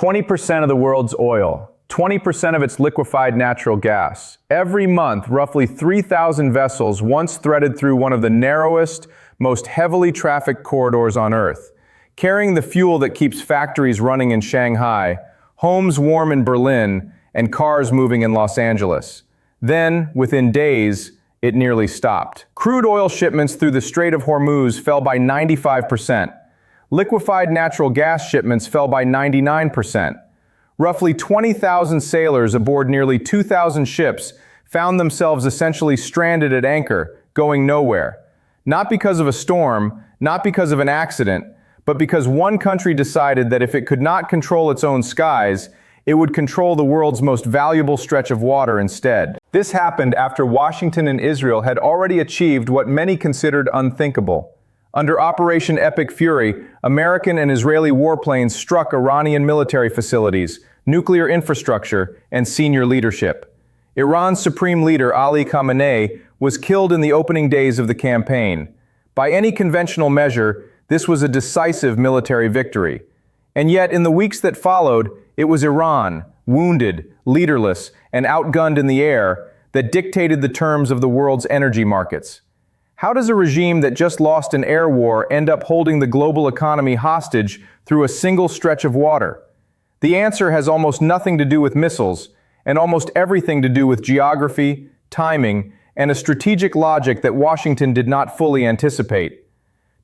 20% of the world's oil, 20% of its liquefied natural gas. Every month, roughly 3,000 vessels once threaded through one of the narrowest, most heavily trafficked corridors on Earth, carrying the fuel that keeps factories running in Shanghai, homes warm in Berlin, and cars moving in Los Angeles. Then, within days, it nearly stopped. Crude oil shipments through the Strait of Hormuz fell by 95%. Liquefied natural gas shipments fell by 99%. Roughly 20,000 sailors aboard nearly 2,000 ships found themselves essentially stranded at anchor, going nowhere. Not because of a storm, not because of an accident, but because one country decided that if it could not control its own skies, it would control the world's most valuable stretch of water instead. This happened after Washington and Israel had already achieved what many considered unthinkable. Under Operation Epic Fury, American and Israeli warplanes struck Iranian military facilities, nuclear infrastructure, and senior leadership. Iran's supreme leader Ali Khamenei was killed in the opening days of the campaign. By any conventional measure, this was a decisive military victory. And yet, in the weeks that followed, it was Iran, wounded, leaderless, and outgunned in the air, that dictated the terms of the world's energy markets. How does a regime that just lost an air war end up holding the global economy hostage through a single stretch of water? The answer has almost nothing to do with missiles, and almost everything to do with geography, timing, and a strategic logic that Washington did not fully anticipate.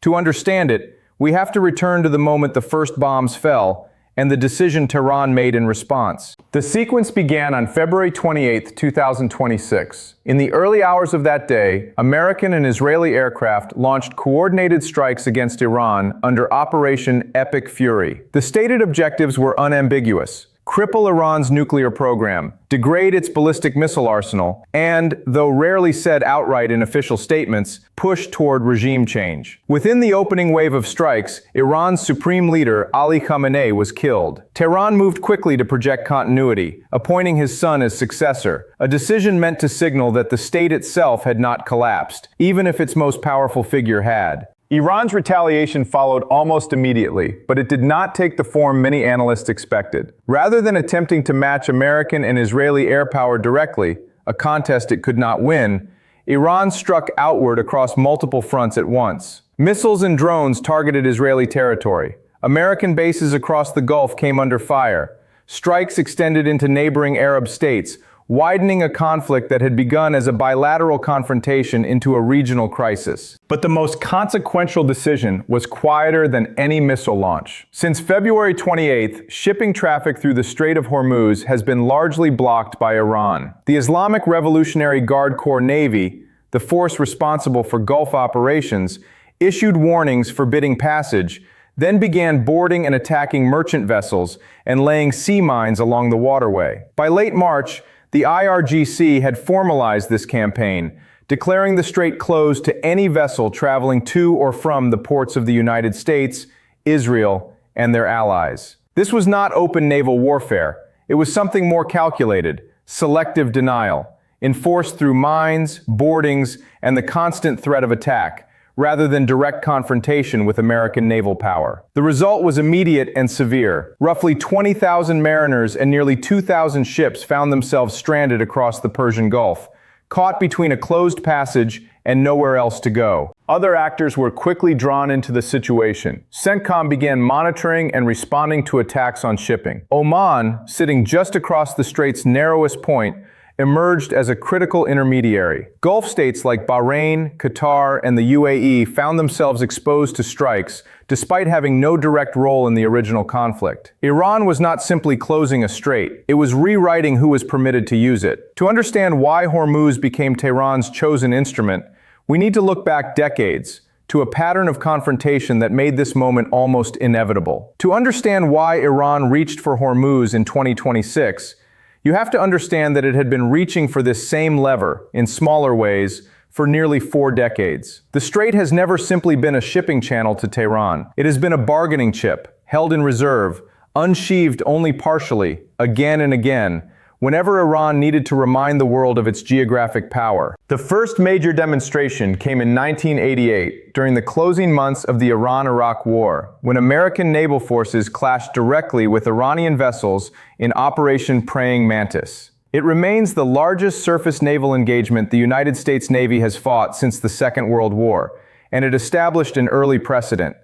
To understand it, we have to return to the moment the first bombs fell, and the decision Tehran made in response. The sequence began on February 28, 2026. In the early hours of that day, American and Israeli aircraft launched coordinated strikes against Iran under Operation Epic Fury. The stated objectives were unambiguous: cripple Iran's nuclear program, degrade its ballistic missile arsenal, and, though rarely said outright in official statements, push toward regime change. Within the opening wave of strikes, Iran's supreme leader Ali Khamenei was killed. Tehran moved quickly to project continuity, appointing his son as successor, a decision meant to signal that the state itself had not collapsed, even if its most powerful figure had. Iran's retaliation followed almost immediately, but it did not take the form many analysts expected. Rather than attempting to match American and Israeli air power directly, a contest it could not win, Iran struck outward across multiple fronts at once. Missiles and drones targeted Israeli territory. American bases across the Gulf came under fire. Strikes extended into neighboring Arab states, widening a conflict that had begun as a bilateral confrontation into a regional crisis. But the most consequential decision was quieter than any missile launch. Since February 28th, shipping traffic through the Strait of Hormuz has been largely blocked by Iran. The Islamic Revolutionary Guard Corps Navy, the force responsible for Gulf operations, issued warnings forbidding passage, then began boarding and attacking merchant vessels and laying sea mines along the waterway. By late March, the IRGC had formalized this campaign, declaring the strait closed to any vessel traveling to or from the ports of the United States, Israel, and their allies. This was not open naval warfare. It was something more calculated: selective denial, enforced through mines, boardings, and the constant threat of attack, rather than direct confrontation with American naval power. The result was immediate and severe. Roughly 20,000 mariners and nearly 2,000 ships found themselves stranded across the Persian Gulf, caught between a closed passage and nowhere else to go. Other actors were quickly drawn into the situation. CENTCOM began monitoring and responding to attacks on shipping. Oman, sitting just across the strait's narrowest point, emerged as a critical intermediary. Gulf states like Bahrain, Qatar, and the UAE found themselves exposed to strikes, despite having no direct role in the original conflict. Iran was not simply closing a strait, it was rewriting who was permitted to use it. To understand why Hormuz became Tehran's chosen instrument, we need to look back decades, to a pattern of confrontation that made this moment almost inevitable. To understand why Iran reached for Hormuz in 2026, you have to understand that it had been reaching for this same lever, in smaller ways, for nearly 4 decades. The strait has never simply been a shipping channel to Tehran. It has been a bargaining chip, held in reserve, unsheathed only partially, again and again, whenever Iran needed to remind the world of its geographic power. The first major demonstration came in 1988, during the closing months of the Iran-Iraq War, when American naval forces clashed directly with Iranian vessels in Operation Praying Mantis. It remains the largest surface naval engagement the United States Navy has fought since the Second World War, and it established an early precedent.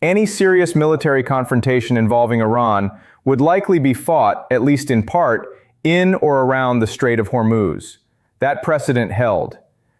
Any serious military confrontation involving Iran would likely be fought, at least in part, in or around the Strait of Hormuz. That precedent held.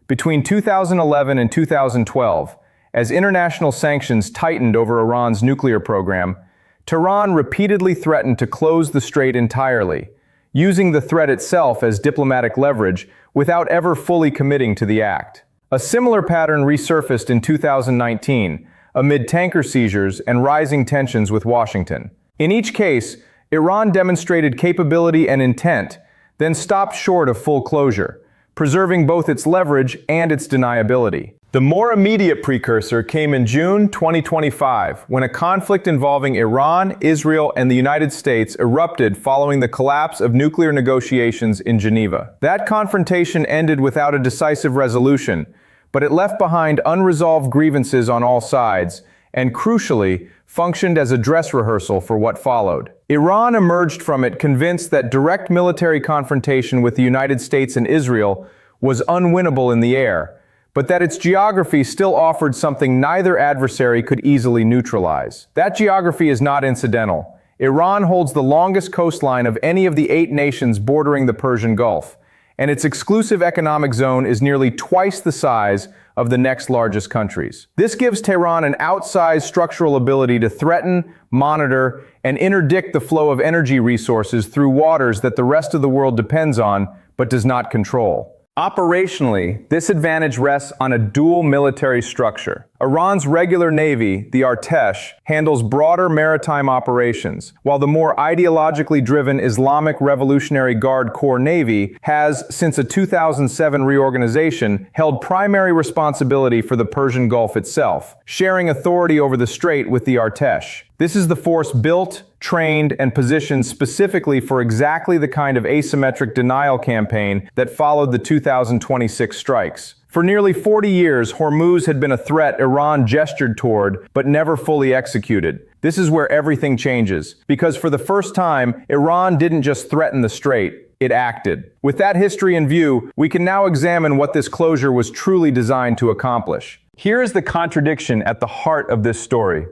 Between 2011 and 2012, as international sanctions tightened over Iran's nuclear program, Tehran repeatedly threatened to close the strait entirely, using the threat itself as diplomatic leverage without ever fully committing to the act. A similar pattern resurfaced in 2019, amid tanker seizures and rising tensions with Washington. In each case, Iran demonstrated capability and intent, then stopped short of full closure, preserving both its leverage and its deniability. The more immediate precursor came in June 2025, when a conflict involving Iran, Israel, and the United States erupted following the collapse of nuclear negotiations in Geneva. That confrontation ended without a decisive resolution, but it left behind unresolved grievances on all sides, and crucially, functioned as a dress rehearsal for what followed. Iran emerged from it convinced that direct military confrontation with the United States and Israel was unwinnable in the air, but that its geography still offered something neither adversary could easily neutralize. That geography is not incidental. Iran holds the longest coastline of any of the 8 nations bordering the Persian Gulf, and its exclusive economic zone is nearly twice the size of the next largest countries. This gives Tehran an outsized structural ability to threaten, monitor, and interdict the flow of energy resources through waters that the rest of the world depends on but does not control. Operationally, this advantage rests on a dual military structure. Iran's regular navy, the Artesh, handles broader maritime operations, while the more ideologically driven Islamic Revolutionary Guard Corps Navy has, since a 2007 reorganization, held primary responsibility for the Persian Gulf itself, sharing authority over the strait with the Artesh. This is the force built, trained, and positioned specifically for exactly the kind of asymmetric denial campaign that followed the 2026 strikes. For nearly 40 years, Hormuz had been a threat Iran gestured toward, but never fully executed. This is where everything changes, because for the first time, Iran didn't just threaten the strait, it acted. With that history in view, we can now examine what this closure was truly designed to accomplish. Here is the contradiction at the heart of this story.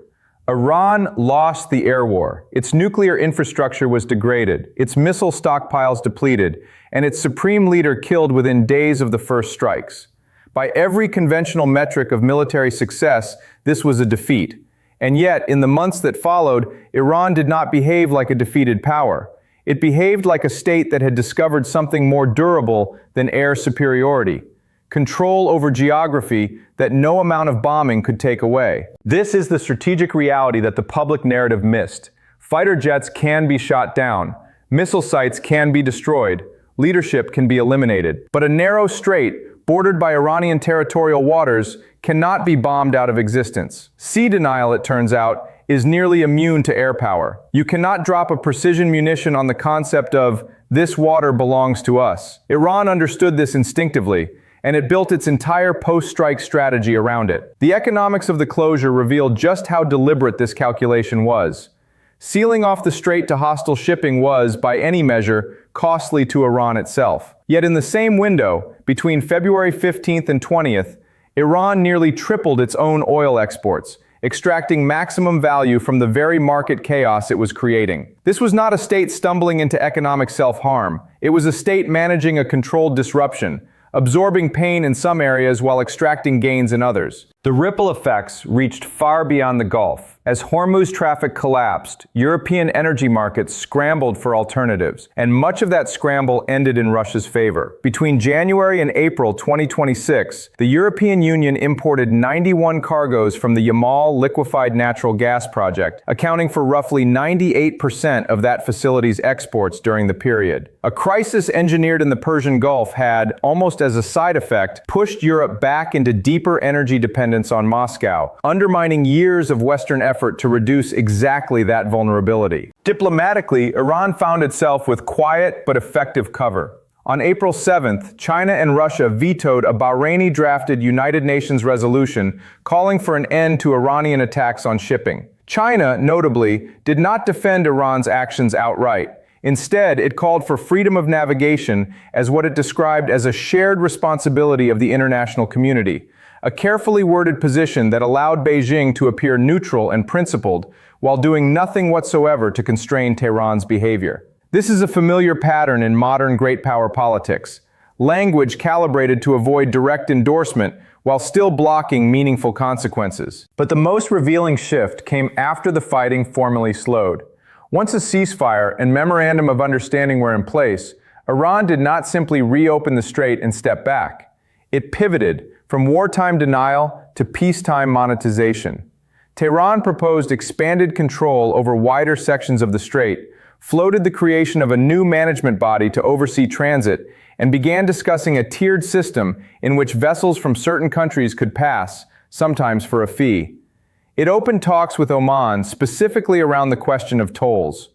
Iran lost the air war. Its nuclear infrastructure was degraded, its missile stockpiles depleted, and its supreme leader killed within days of the first strikes. By every conventional metric of military success, this was a defeat. And yet, in the months that followed, Iran did not behave like a defeated power. It behaved like a state that had discovered something more durable than air superiority: control over geography that no amount of bombing could take away. This is the strategic reality that the public narrative missed. Fighter jets can be shot down, missile sites can be destroyed, leadership can be eliminated. But a narrow strait, bordered by Iranian territorial waters, cannot be bombed out of existence. Sea denial, it turns out, is nearly immune to air power. You cannot drop a precision munition on the concept of, "this water belongs to us." Iran understood this instinctively, and it built its entire post-strike strategy around it. The economics of the closure revealed just how deliberate this calculation was. Sealing off the strait to hostile shipping was, by any measure, costly to Iran itself. Yet in the same window, between February 15th and 20th, Iran nearly tripled its own oil exports, extracting maximum value from the very market chaos it was creating. This was not a state stumbling into economic self-harm. It was a state managing a controlled disruption, absorbing pain in some areas while extracting gains in others. The ripple effects reached far beyond the Gulf. As Hormuz traffic collapsed, European energy markets scrambled for alternatives, and much of that scramble ended in Russia's favor. Between January and April 2026, the European Union imported 91 cargoes from the Yamal liquefied natural gas project, accounting for roughly 98% of that facility's exports during the period. A crisis engineered in the Persian Gulf had, almost as a side effect, pushed Europe back into deeper energy dependence dependence on Moscow, undermining years of Western effort to reduce exactly that vulnerability. Diplomatically, Iran found itself with quiet but effective cover. On April 7th, China and Russia vetoed a Bahraini-drafted United Nations resolution calling for an end to Iranian attacks on shipping. China, notably, did not defend Iran's actions outright. Instead, it called for freedom of navigation as what it described as a shared responsibility of the international community, a carefully worded position that allowed Beijing to appear neutral and principled while doing nothing whatsoever to constrain Tehran's behavior. This is a familiar pattern in modern great power politics. Language calibrated to avoid direct endorsement while still blocking meaningful consequences. But the most revealing shift came after the fighting formally slowed. Once a ceasefire and memorandum of understanding were in place, Iran did not simply reopen the strait and step back. It pivoted from wartime denial to peacetime monetization. Tehran proposed expanded control over wider sections of the strait, floated the creation of a new management body to oversee transit, and began discussing a tiered system in which vessels from certain countries could pass, sometimes for a fee. It opened talks with Oman specifically around the question of tolls.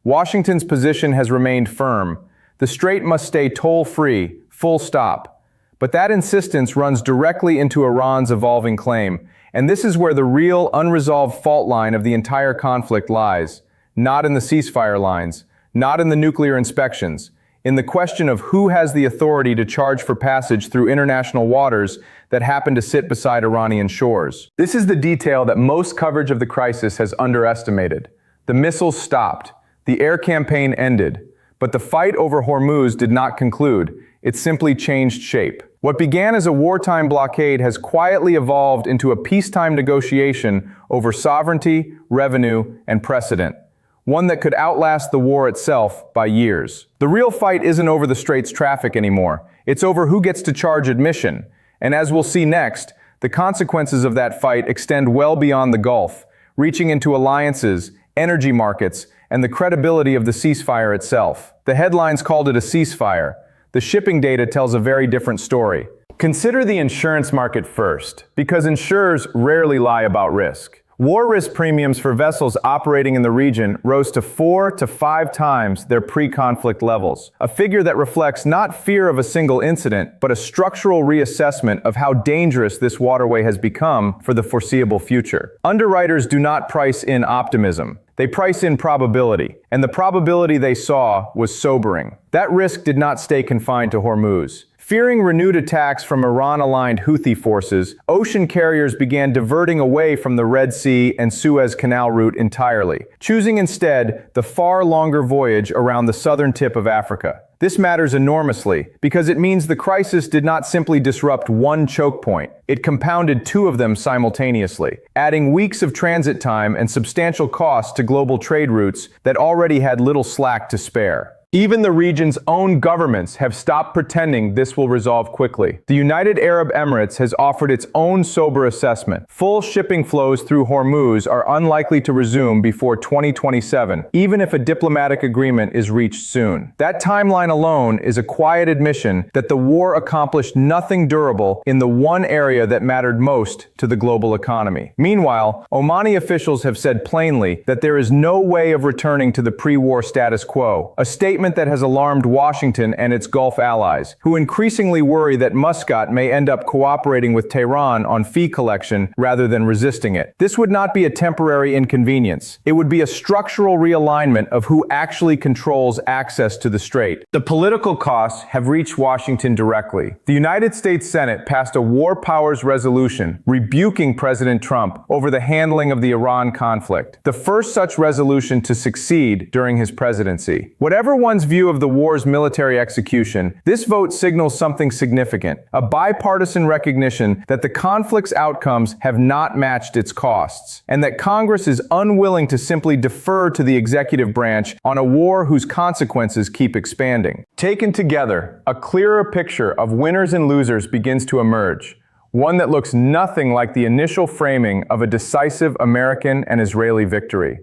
Washington's position has remained firm. The strait must stay toll-free, full stop. But that insistence runs directly into Iran's evolving claim, and this is where the real unresolved fault line of the entire conflict lies. Not in the ceasefire lines, not in the nuclear inspections, in the question of who has the authority to charge for passage through international waters that happen to sit beside Iranian shores. This is the detail that most coverage of the crisis has underestimated. The missiles stopped, the air campaign ended, but the fight over Hormuz did not conclude. It simply changed shape. What began as a wartime blockade has quietly evolved into a peacetime negotiation over sovereignty, revenue, and precedent. One that could outlast the war itself by years. The real fight isn't over the strait's traffic anymore. It's over who gets to charge admission. And as we'll see next, the consequences of that fight extend well beyond the Gulf, reaching into alliances, energy markets, and the credibility of the ceasefire itself. The headlines called it a ceasefire. The shipping data tells a very different story. Consider the insurance market first, because insurers rarely lie about risk. War risk premiums for vessels operating in the region rose to 4 to 5 times their pre-conflict levels, a figure that reflects not fear of a single incident, but a structural reassessment of how dangerous this waterway has become for the foreseeable future. Underwriters do not price in optimism. They price in probability, and the probability they saw was sobering. That risk did not stay confined to Hormuz. Fearing renewed attacks from Iran-aligned Houthi forces, ocean carriers began diverting away from the Red Sea and Suez Canal route entirely, choosing instead the far longer voyage around the southern tip of Africa. This matters enormously because it means the crisis did not simply disrupt one choke point. It compounded 2 of them simultaneously, adding weeks of transit time and substantial costs to global trade routes that already had little slack to spare. Even the region's own governments have stopped pretending this will resolve quickly. The United Arab Emirates has offered its own sober assessment. Full shipping flows through Hormuz are unlikely to resume before 2027, even if a diplomatic agreement is reached soon. That timeline alone is a quiet admission that the war accomplished nothing durable in the one area that mattered most to the global economy. Meanwhile, Omani officials have said plainly that there is no way of returning to the pre-war status quo, a statement that has alarmed Washington and its Gulf allies, who increasingly worry that Muscat may end up cooperating with Tehran on fee collection rather than resisting it. This would not be a temporary inconvenience. It would be a structural realignment of who actually controls access to the strait. The political costs have reached Washington directly. The United States Senate passed a war powers resolution rebuking President Trump over the handling of the Iran conflict, the first such resolution to succeed during his presidency. Whatever one's view of the war's military execution, this vote signals something significant, a bipartisan recognition that the conflict's outcomes have not matched its costs, and that Congress is unwilling to simply defer to the executive branch on a war whose consequences keep expanding. Taken together, a clearer picture of winners and losers begins to emerge, one that looks nothing like the initial framing of a decisive American and Israeli victory.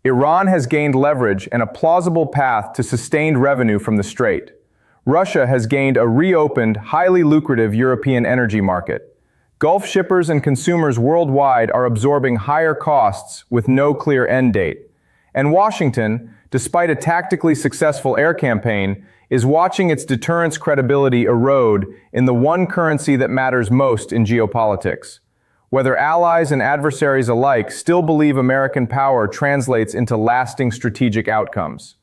Iran has gained leverage and a plausible path to sustained revenue from the strait. Russia has gained a reopened, highly lucrative European energy market. Gulf shippers and consumers worldwide are absorbing higher costs with no clear end date. And Washington, despite a tactically successful air campaign, is watching its deterrence credibility erode in the one currency that matters most in geopolitics. Whether allies and adversaries alike still believe American power translates into lasting strategic outcomes.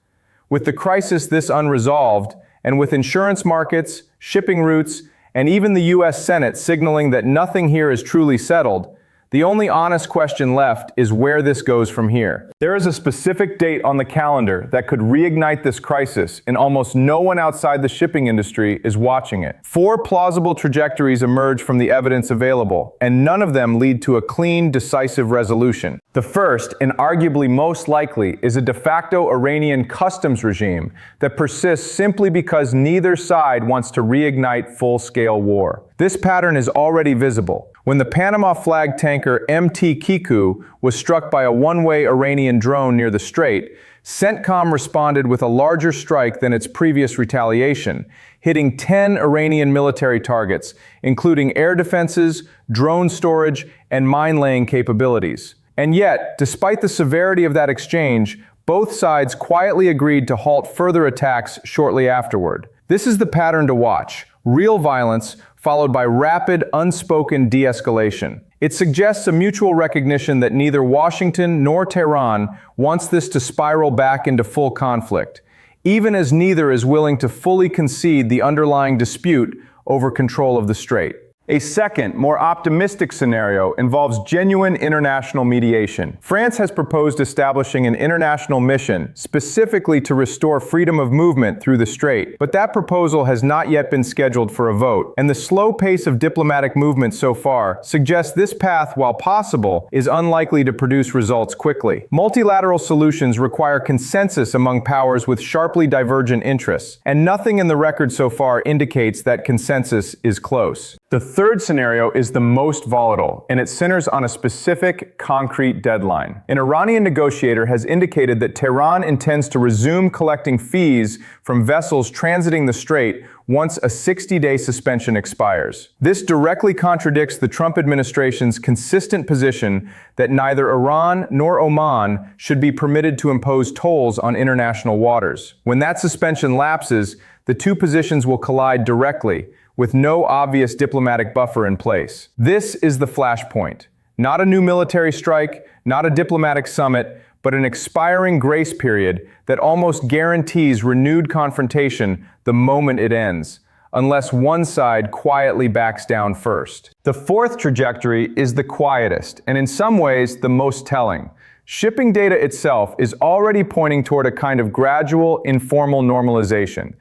With the crisis this unresolved, and with insurance markets, shipping routes, and even the U.S. Senate signaling that nothing here is truly settled, the only honest question left is where this goes from here. There is a specific date on the calendar that could reignite this crisis, and almost no one outside the shipping industry is watching it. 4 plausible trajectories emerge from the evidence available, and none of them lead to a clean, decisive resolution. The first, and arguably most likely, is a de facto Iranian customs regime that persists simply because neither side wants to reignite full-scale war. This pattern is already visible. When the Panama flag tanker MT Kiku was struck by a one-way Iranian drone near the strait, CENTCOM responded with a larger strike than its previous retaliation, hitting 10 Iranian military targets, including air defenses, drone storage, and mine-laying capabilities. And yet, despite the severity of that exchange, both sides quietly agreed to halt further attacks shortly afterward. This is the pattern to watch: real violence followed by rapid, unspoken de-escalation. It suggests a mutual recognition that neither Washington nor Tehran wants this to spiral back into full conflict, even as neither is willing to fully concede the underlying dispute over control of the strait. A second, more optimistic scenario involves genuine international mediation. France has proposed establishing an international mission specifically to restore freedom of movement through the strait, but that proposal has not yet been scheduled for a vote, and the slow pace of diplomatic movement so far suggests this path, while possible, is unlikely to produce results quickly. Multilateral solutions require consensus among powers with sharply divergent interests, and nothing in the record so far indicates that consensus is close. The third scenario is the most volatile, and it centers on a specific, concrete deadline. An Iranian negotiator has indicated that Tehran intends to resume collecting fees from vessels transiting the strait once a 60-day suspension expires. This directly contradicts the Trump administration's consistent position that neither Iran nor Oman should be permitted to impose tolls on international waters. When that suspension lapses, the two positions will collide directly, with no obvious diplomatic buffer in place. This is the flashpoint. Not a new military strike, not a diplomatic summit, but an expiring grace period that almost guarantees renewed confrontation the moment it ends, unless one side quietly backs down first. The fourth trajectory is the quietest, and in some ways the most telling. Shipping data itself is already pointing toward a kind of gradual, informal normalization.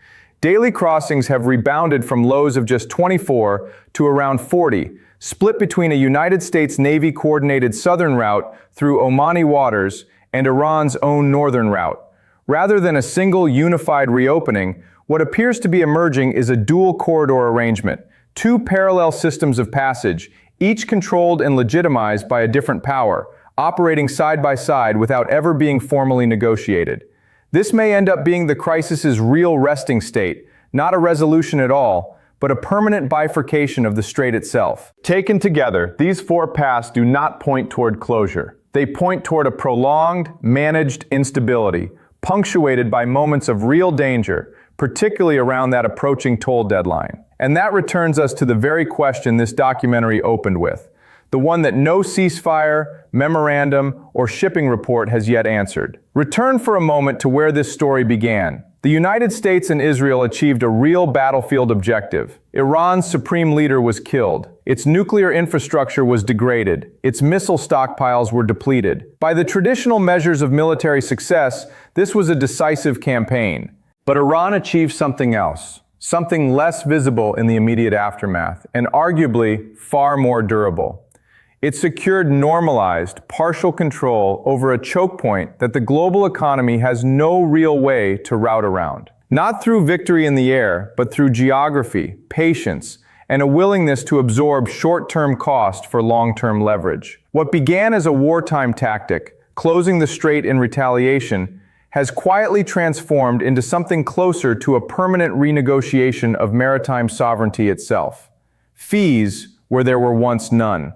Daily crossings have rebounded from lows of just 24 to around 40, split between a United States Navy coordinated southern route through Omani waters and Iran's own northern route. Rather than a single unified reopening, what appears to be emerging is a dual corridor arrangement, 2 parallel systems of passage, each controlled and legitimized by a different power, operating side by side without ever being formally negotiated. This may end up being the crisis's real resting state, not a resolution at all, but a permanent bifurcation of the strait itself. Taken together, these 4 paths do not point toward closure. They point toward a prolonged, managed instability, punctuated by moments of real danger, particularly around that approaching toll deadline. And that returns us to the very question this documentary opened with, the one that no ceasefire, memorandum, or shipping report has yet answered. Return for a moment to where this story began. The United States and Israel achieved a real battlefield objective. Iran's supreme leader was killed. Its nuclear infrastructure was degraded. Its missile stockpiles were depleted. By the traditional measures of military success, this was a decisive campaign. But Iran achieved something else, something less visible in the immediate aftermath, and arguably far more durable. It secured normalized, partial control over a choke point that the global economy has no real way to route around. Not through victory in the air, but through geography, patience, and a willingness to absorb short-term cost for long-term leverage. What began as a wartime tactic, closing the strait in retaliation, has quietly transformed into something closer to a permanent renegotiation of maritime sovereignty itself. Fees, where there were once none.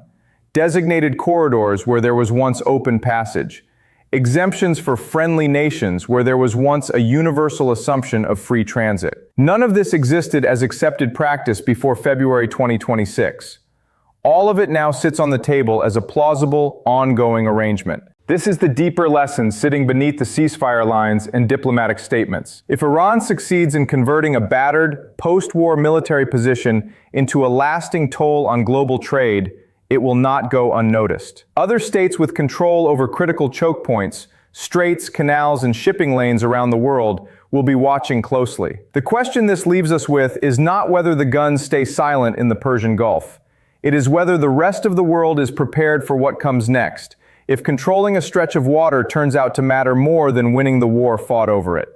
Designated corridors where there was once open passage. Exemptions for friendly nations where there was once a universal assumption of free transit. None of this existed as accepted practice before February 2026. All of it now sits on the table as a plausible, ongoing arrangement. This is the deeper lesson sitting beneath the ceasefire lines and diplomatic statements. If Iran succeeds in converting a battered, post-war military position into a lasting toll on global trade, it will not go unnoticed. Other states with control over critical choke points, straits, canals, and shipping lanes around the world will be watching closely. The question this leaves us with is not whether the guns stay silent in the Persian Gulf. It is whether the rest of the world is prepared for what comes next, if controlling a stretch of water turns out to matter more than winning the war fought over it.